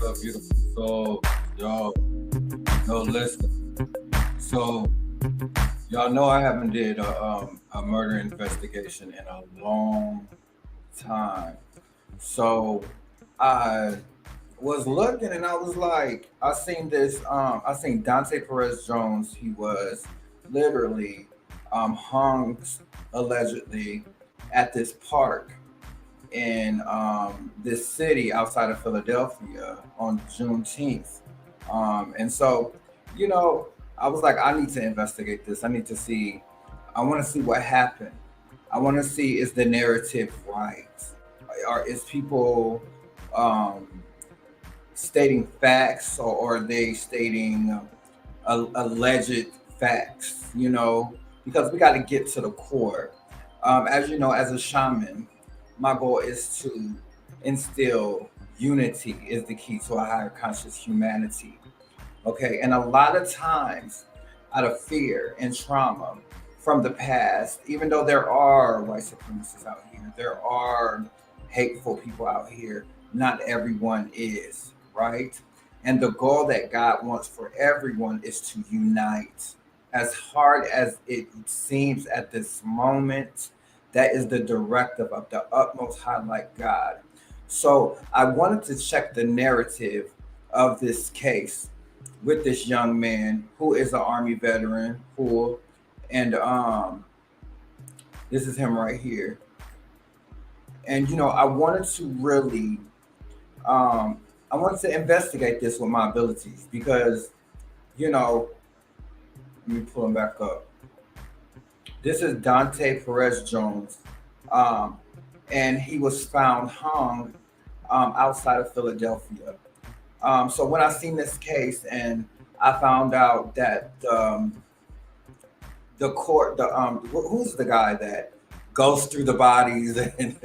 up, beautiful soul? Yo, listen. So, y'all know I haven't did a murder investigation in a long time. So, I was looking and I was like, I seen Dante Perez Jones. He was literally hung allegedly at this park in this city outside of Philadelphia on Juneteenth. And so, you know, I was like, I need to investigate this. I need to see, I want to see what happened. I want to see, is the narrative right? Or is people um, stating facts, or are they stating alleged facts? Because we got to get to the core. As you know, as a shaman, my goal is to instill unity is the key to a higher conscious humanity. Okay, and a lot of times, out of fear and trauma from the past, even though there are white supremacists out here, there are hateful people out here, not everyone is, right? And the goal that God wants for everyone is to unite. As hard as it seems at this moment, that is the directive of the utmost high, like God. So I wanted to check the narrative of this case with this young man who is an army veteran, who, and this is him right here. And I wanted to really, um, I wanted to investigate this with my abilities because, you know, let me pull him back up. This is Donte Perez Jones, um, and he was found hung outside of Philadelphia. So when I seen this case and I found out that the court, who's the guy that goes through the bodies and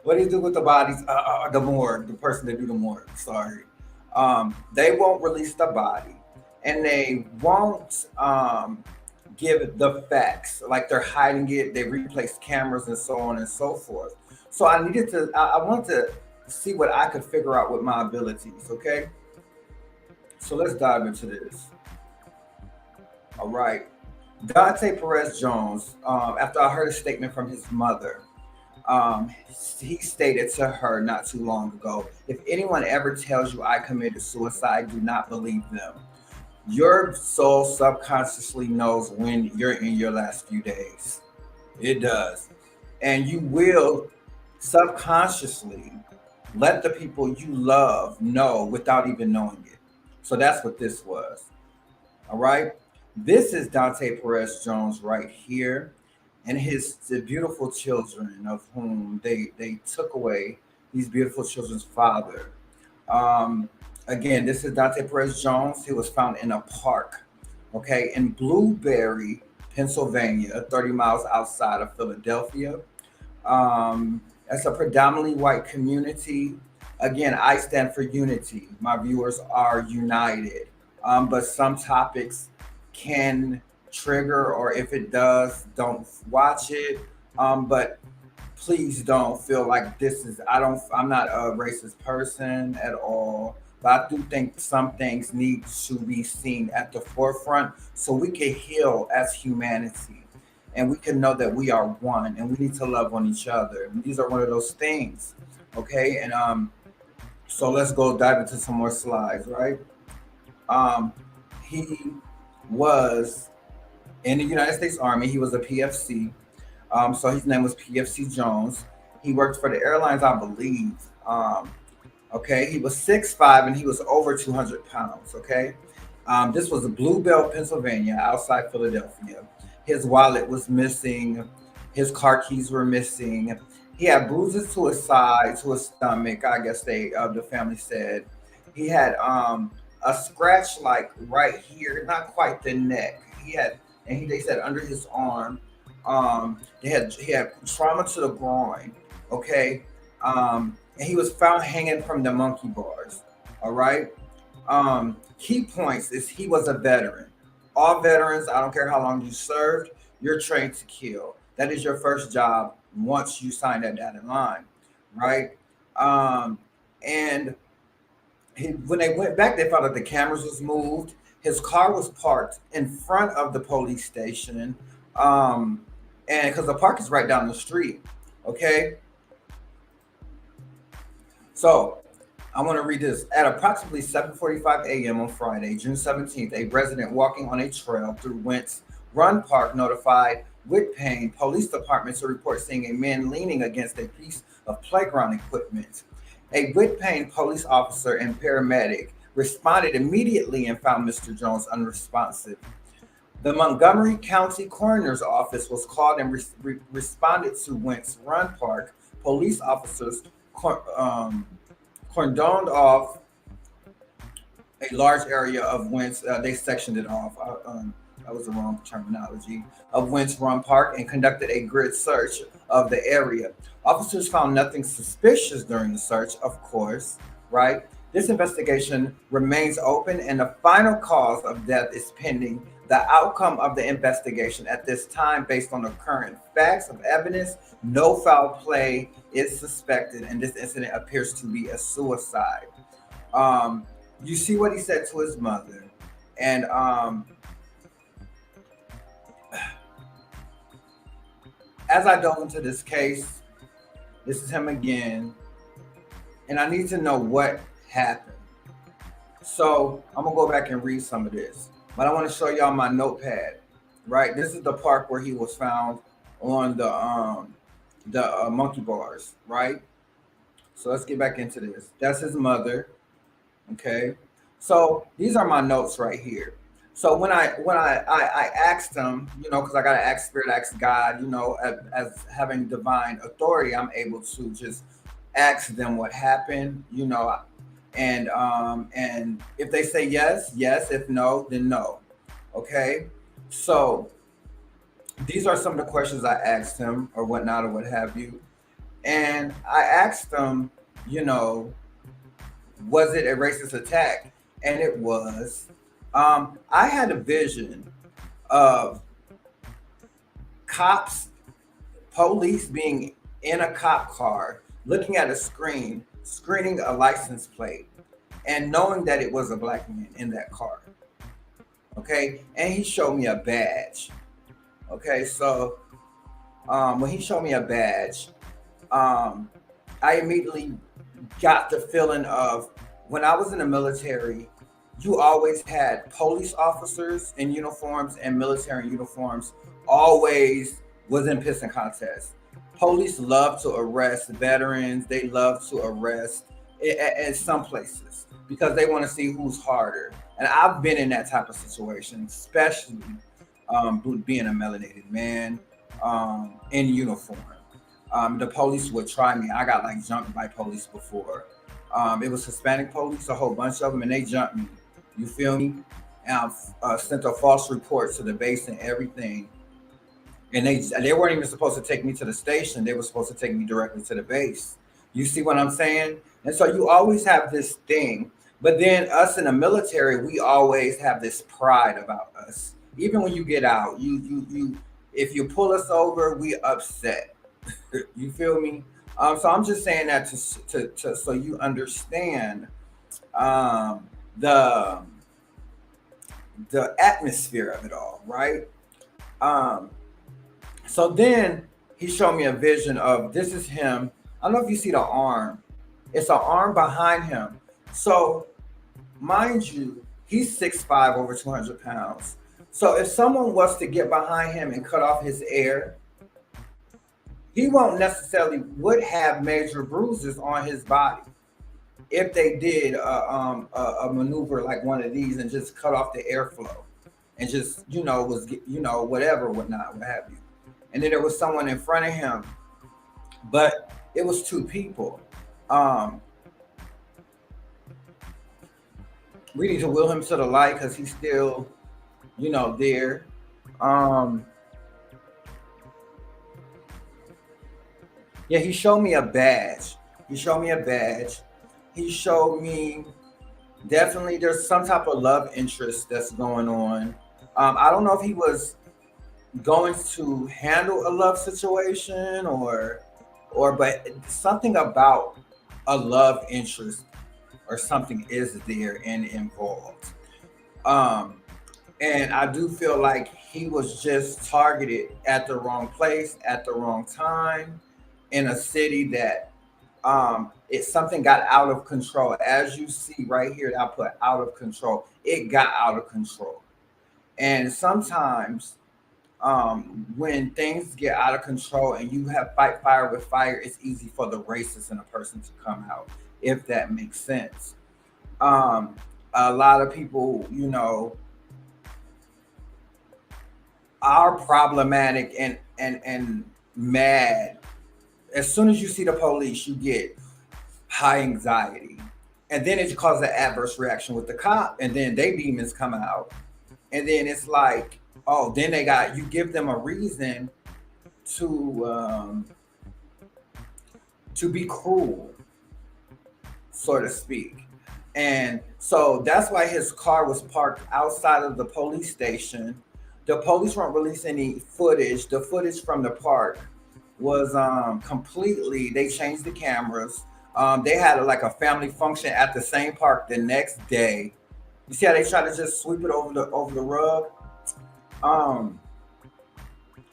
what do you do with the bodies? The morgue, the person that do the morgue. Sorry, they won't release the body, and they won't give the facts. Like they're hiding it. They replaced cameras and so on and so forth. So I needed to. I wanted to see what I could figure out with my abilities. Okay, so let's dive into this. All right. Dante Perez Jones, after I heard a statement from his mother, um, he stated to her not too long ago, if anyone ever tells you I committed suicide, do not believe them. Your soul subconsciously knows when you're in your last few days. It does. And you will subconsciously let the people you love know without even knowing it. So that's what this was. All right. This is Dante Perez Jones right here, and his the beautiful children of whom they took away these beautiful children's father. Um, Again, this is Dante Perez Jones. He was found in a park, okay, in Blueberry, Pennsylvania, 30 miles outside of Philadelphia. It's a predominantly white community. Again, I stand for unity. My viewers are united. But some topics can trigger, or if it does, don't watch it. But please don't feel like this is, I'm not a racist person at all. But I do think some things need to be seen at the forefront so we can heal as humanity, and we can know that we are one and we need to love on each other. And these are one of those things. Okay. And so let's go dive into some more slides, right? Um he was in the United States Army. He was a PFC. So his name was PFC Jones. He worked for the airlines, I believe. Okay, he was 6'5" and he was over 200 pounds. Okay, this was Bluebell, Pennsylvania, outside Philadelphia. His wallet was missing. His car keys were missing. He had bruises to his side, to his stomach. I guess the family said he had a scratch like right here, not quite the neck. He had, and they said under his arm. He had trauma to the groin. Okay, and he was found hanging from the monkey bars. All right. Key points is he was a veteran. All veterans, I don't care how long you served, you're trained to kill. That is your first job once you sign that dotted line, right? And when they went back, they found that the cameras was moved. His car was parked in front of the police station, um, and because the park is right down the street. Okay, so I want to read this. At approximately 7:45 a.m. on Friday, June 17th, a resident walking on a trail through Wentz Run Park notified Whitpain Police Department to report seeing a man leaning against a piece of playground equipment. A Whitpain police officer and paramedic responded immediately and found Mr. Jones unresponsive. The Montgomery County Coroner's Office was called and responded to Wentz Run Park. Police officers cordoned off a large area of Wentz. They sectioned it off. That was the wrong terminology. Of Wentz Run Park and conducted a grid search of the area. Officers found nothing suspicious during the search, of course, right? This investigation remains open and the final cause of death is pending. The outcome of the investigation at this time, based on the current facts of evidence, no foul play is suspected, and this incident appears to be a suicide. You see what he said to his mother, and as I dove into this case, this is him again, and I need to know what happened. So I'm gonna go back and read some of this, but I want to show y'all my notepad. Right, this is the park where he was found on the monkey bars. Right, so let's get back into this. That's his mother. Okay, so these are my notes right here. So when I asked him, because I gotta ask Spirit, ask God, as having divine authority, I'm able to just ask them what happened, and if they say yes, yes. If no, then no. Okay, so these are some of the questions I asked him, or whatnot, or what have you, and I asked him, was it a racist attack? And it was. I had a vision of cops, police being in a cop car, looking at a screen, screening a license plate, and knowing that it was a black man in that car. Okay, and he showed me a badge. Okay, so when he showed me a badge, I immediately got the feeling of when I was in the military, you always had police officers in uniforms and military uniforms always was in pissing contests. Police love to arrest veterans. They love to arrest in some places because they want to see who's harder. And I've been in that type of situation, especially being a melanated man in uniform. The police would try me. I got like jumped by police before. It was Hispanic police, a whole bunch of them, and they jumped me. You feel me? And I sent a false report to the base and everything. And they weren't even supposed to take me to the station. They were supposed to take me directly to the base. You see what I'm saying? And so you always have this thing. But then us in the military, we always have this pride about us. Even when you get out, you if you pull us over, we upset. You feel me? So I'm just saying that to so you understand the atmosphere of it all, right? So then he showed me a vision of this is him. I don't know if you see the arm. It's an arm behind him. So mind you, he's 6'5", over 200 pounds. So if someone was to get behind him and cut off his air, he won't necessarily would have major bruises on his body if they did a maneuver like one of these and just cut off the airflow and just whatever, whatnot, what have you. And then there was someone in front of him, but it was two people. We need to wheel him to the light because he's still, there. Yeah, he showed me a badge. He showed me definitely there's some type of love interest that's going on. I don't know if he was going to handle a love situation or but something about a love interest or something is there and involved. Um, and I do feel like he was just targeted at the wrong place at the wrong time in a city that it's something got out of control. As you see right here, I put out of control. It got out of control. And sometimes when things get out of control and you have fight fire with fire, it's easy for the racist in a person to come out, if that makes sense. Um, a lot of people, are problematic and mad. As soon as you see the police, you get high anxiety. And then it causes an adverse reaction with the cop, and then they demons come out. And then it's like, oh, then you give them a reason to to be cruel, so to speak. And so that's why his car was parked outside of the police station. The police won't release any footage. The footage from the park was completely, they changed the cameras. They had like a family function at the same park the next day. You see how they try to just sweep it over the rug? Um,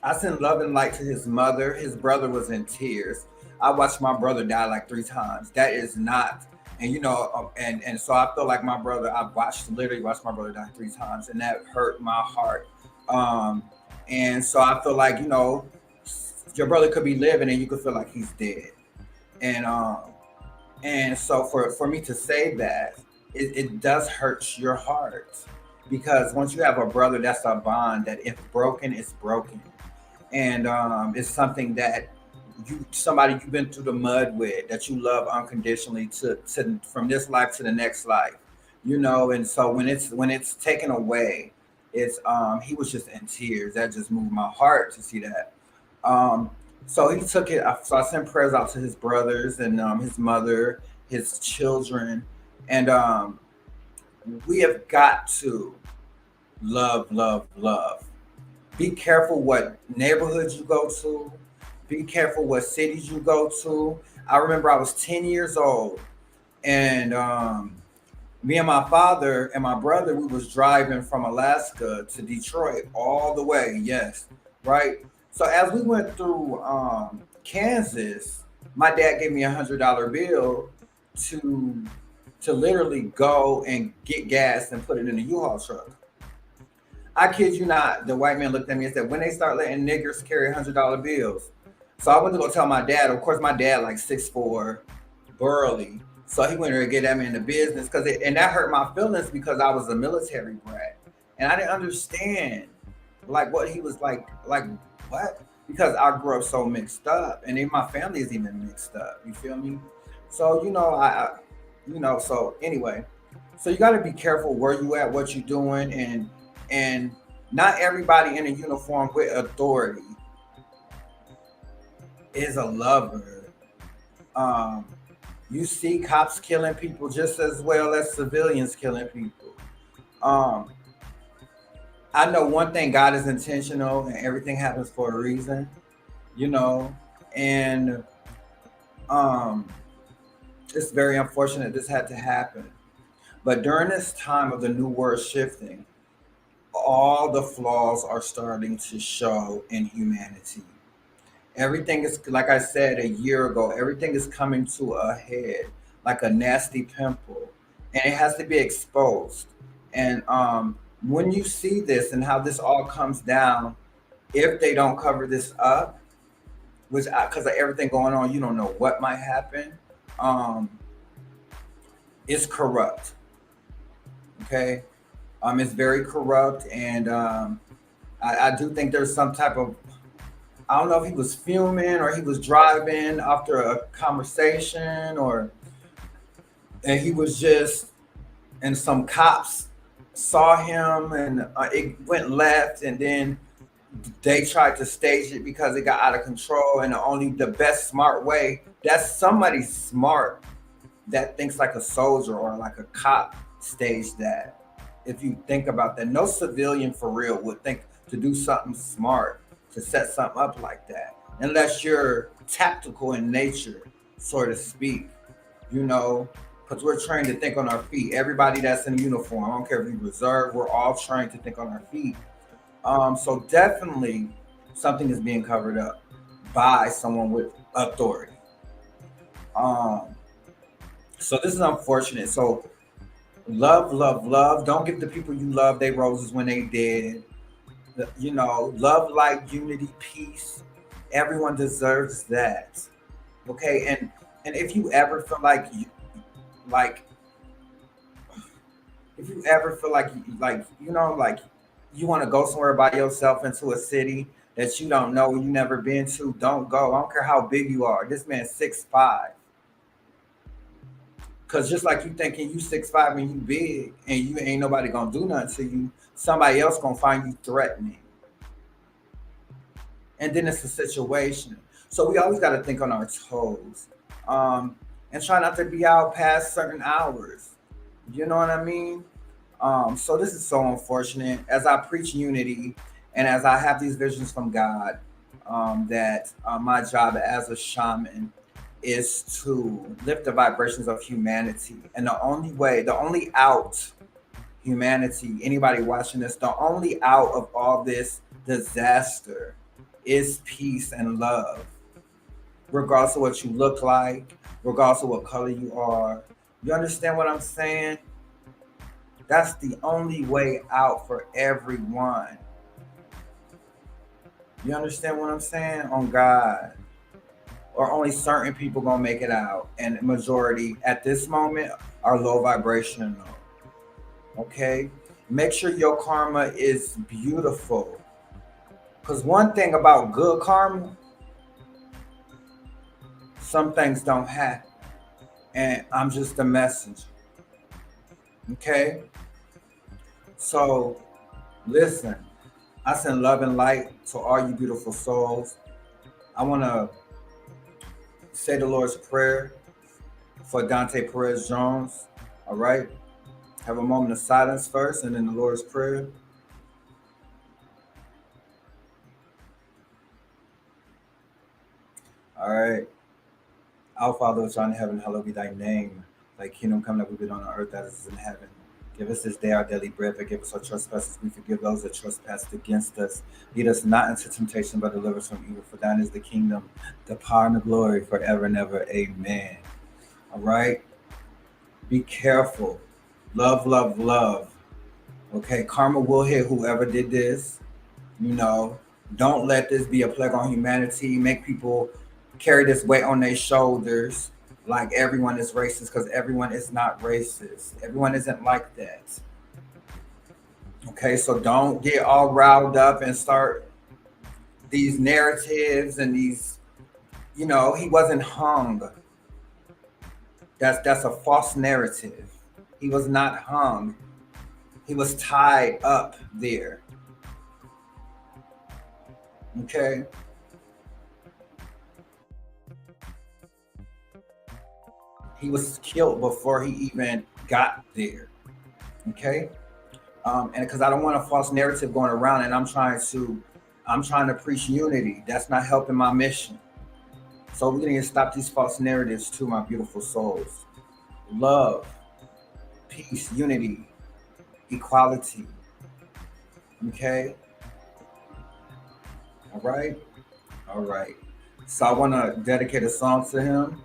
I sent love and light to his mother. His brother was in tears. I watched my brother die like 3 times. That is not, and and so I feel like my brother. I literally watched my brother die 3 times, and that hurt my heart. Um, and so I feel like your brother could be living, and you could feel like he's dead. And so for me to say that, it does hurt your heart, because once you have a brother, that's a bond that if broken, it's broken. And it's something that somebody you've been through the mud with, that you love unconditionally, to from this life to the next life, and so when it's taken away, it's he was just in tears. That just moved my heart to see that. um so he took it. So I sent prayers out to his brothers and his mother, his children. And we have got to love, love, love. Be careful what neighborhoods you go to. Be careful what cities you go to. I remember I was 10 years old, and me and my father and my brother, we was driving from Alaska to Detroit all the way. Yes, right. So as we went through Kansas, my dad gave me $100 bill to literally go and get gas and put it in a U-Haul truck. I kid you not. The white man looked at me and said, "When they start letting niggers carry $100 bills." So I went to go tell my dad. Of course, my dad like 6'4", burly. So he went there to get that man in the business, and that hurt my feelings because I was a military brat and I didn't understand like what he was like what, because I grew up so mixed up, and then my family is even mixed up. You feel me? So so anyway, so you got to be careful where you at, what you doing, and not everybody in a uniform with authority is a lover. Um, you see cops killing people just as well as civilians killing people. Um, I know one thing: God is intentional, and everything happens for a reason. You know, and um, it's very unfortunate this had to happen. But during this time of the new world shifting, all the flaws are starting to show in humanity. Everything is, like I said a year ago, everything is coming to a head like a nasty pimple, and it has to be exposed. And when you see this and how this all comes down, if they don't cover this up, which because of everything going on, you don't know what might happen. Um, it's corrupt. Okay, it's very corrupt, and I do think there's some type of, I don't know if he was fuming or he was driving after a conversation, or and he was just, and some cops saw him, and it went left, and then they tried to stage it because it got out of control. And only the best smart way, that's somebody smart that thinks like a soldier or like a cop staged that. If you think about that, no civilian for real would think to do something smart to set something up like that, unless you're tactical in nature, so to speak, you know. because we're trained to think on our feet. Everybody that's in uniform, I don't care if you reserve, we're all trained to think on our feet. So definitely something is being covered up by someone with authority. Um, so this is unfortunate. So love, love, love. Don't give the people you love they roses when they dead. You know, love, like unity, peace. Everyone deserves that. Okay, and if you ever feel like like if you ever feel like like you want to go somewhere by yourself into a city that you don't know, you never been to, don't go. I don't care how big you are. This man's 6'5". Cause just like you thinking you 6'5" and you big and you ain't nobody gonna do nothing to you, somebody else gonna find you threatening. And then it's a situation. So we always gotta think on our toes. And try not to be out past certain hours. You know what I mean? So this is so unfortunate. As I preach unity and as I have these visions from God, that my job as a shaman is to lift the vibrations of humanity. And the only way, the only out, humanity, anybody watching this, the only out of all this disaster is peace and love. Regardless of what you look like, regardless of what color you are. You understand what I'm saying? That's the only way out for everyone. You understand what I'm saying? On God. Or only certain people gonna make it out. And majority at this moment are low vibrational. Okay? Make sure your karma is beautiful. Because one thing about good karma, some things don't happen. And I'm just a messenger. Okay? So listen, I send love and light to all you beautiful souls. I want to say the Lord's Prayer for Donte Perez Jones. All right? Have a moment of silence first and then the Lord's Prayer. All right. Our Father which art in heaven, hallowed be thy name. Thy kingdom come, that we be on the earth as it is in heaven. Give us this day our daily bread. Forgive us our trespasses. We forgive those that trespass against us. Lead us not into temptation, but deliver us from evil. For thine is the kingdom, the power, and the glory forever and ever. Amen. All right? Be careful. Love, love, love. Okay? Karma will hit whoever did this. You know, don't let this be a plague on humanity. Make people carry this weight on their shoulders like everyone is racist, because everyone is not racist. Everyone isn't like that. Okay, so don't get all riled up and start these narratives and these, you know, he wasn't hung. That's a false narrative. He was not hung. He was tied up there. Okay. He was killed before he even got there. Okay. And because I don't want a false narrative going around, and I'm trying to preach unity. That's not helping my mission. So we're gonna stop these false narratives too, my beautiful souls. Love, peace, unity, equality. Okay. All right. All right. So I want to dedicate a song to him.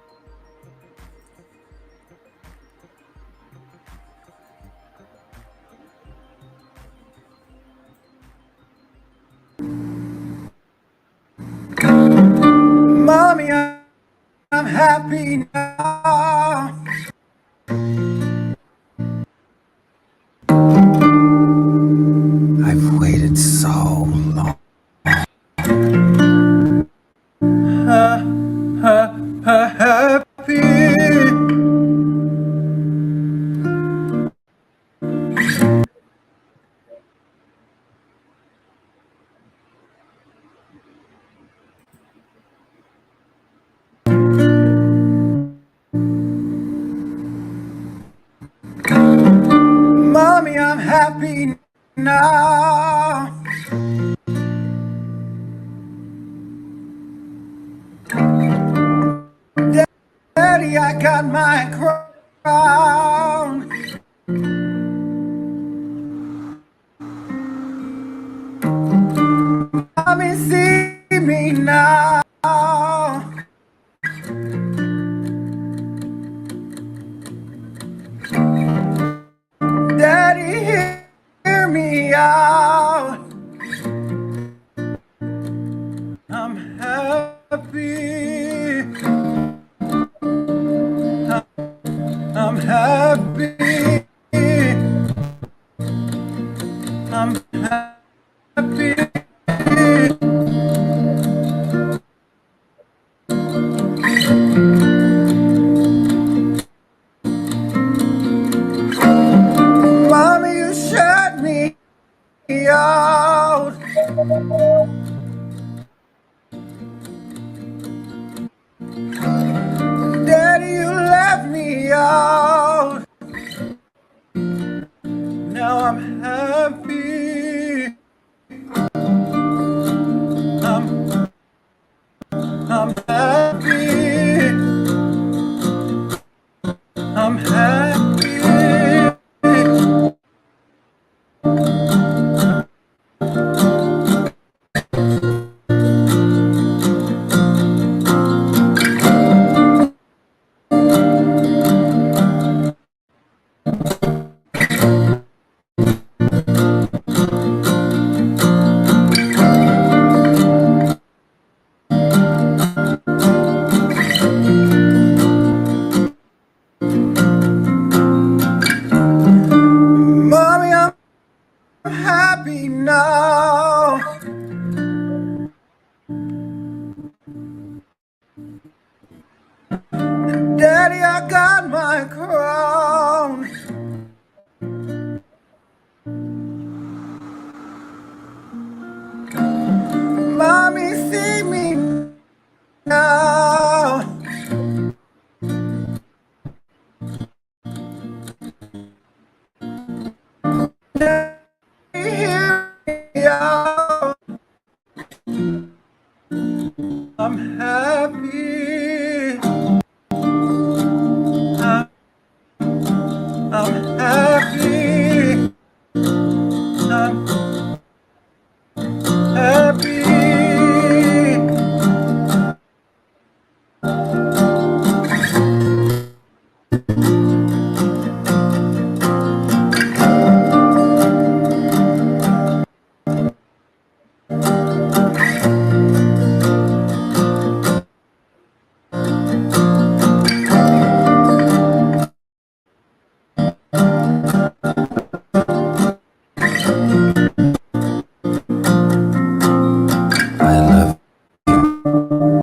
Mommy, I'm happy now. I've waited so long. Happy. Mommy, I'm happy now. Daddy, I got my cross. around. Come and see me now. Daddy, hear me out. I'm happy. I'm happy. I'm happy. Mommy, you shut me out. Daddy, you left me out. Now I'm happy. I'm happy. I'm happy. Mommy, I'm happy now. Daddy, I got my crown. Mommy, see me now. Daddy, hear me out. I'm happy. I'm happy. I'm happy. I love you.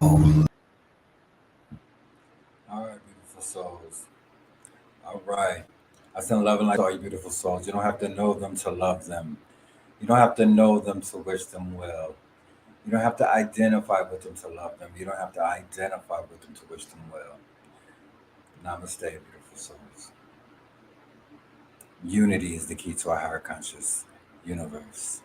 Oh. All right, beautiful souls. All right. I send love and light to all you beautiful souls. You don't have to know them to love them. You don't have to know them to wish them well. You don't have to identify with them to love them. You don't have to identify with them to wish them well. Namaste, beautiful souls. Unity is the key to our higher conscious universe.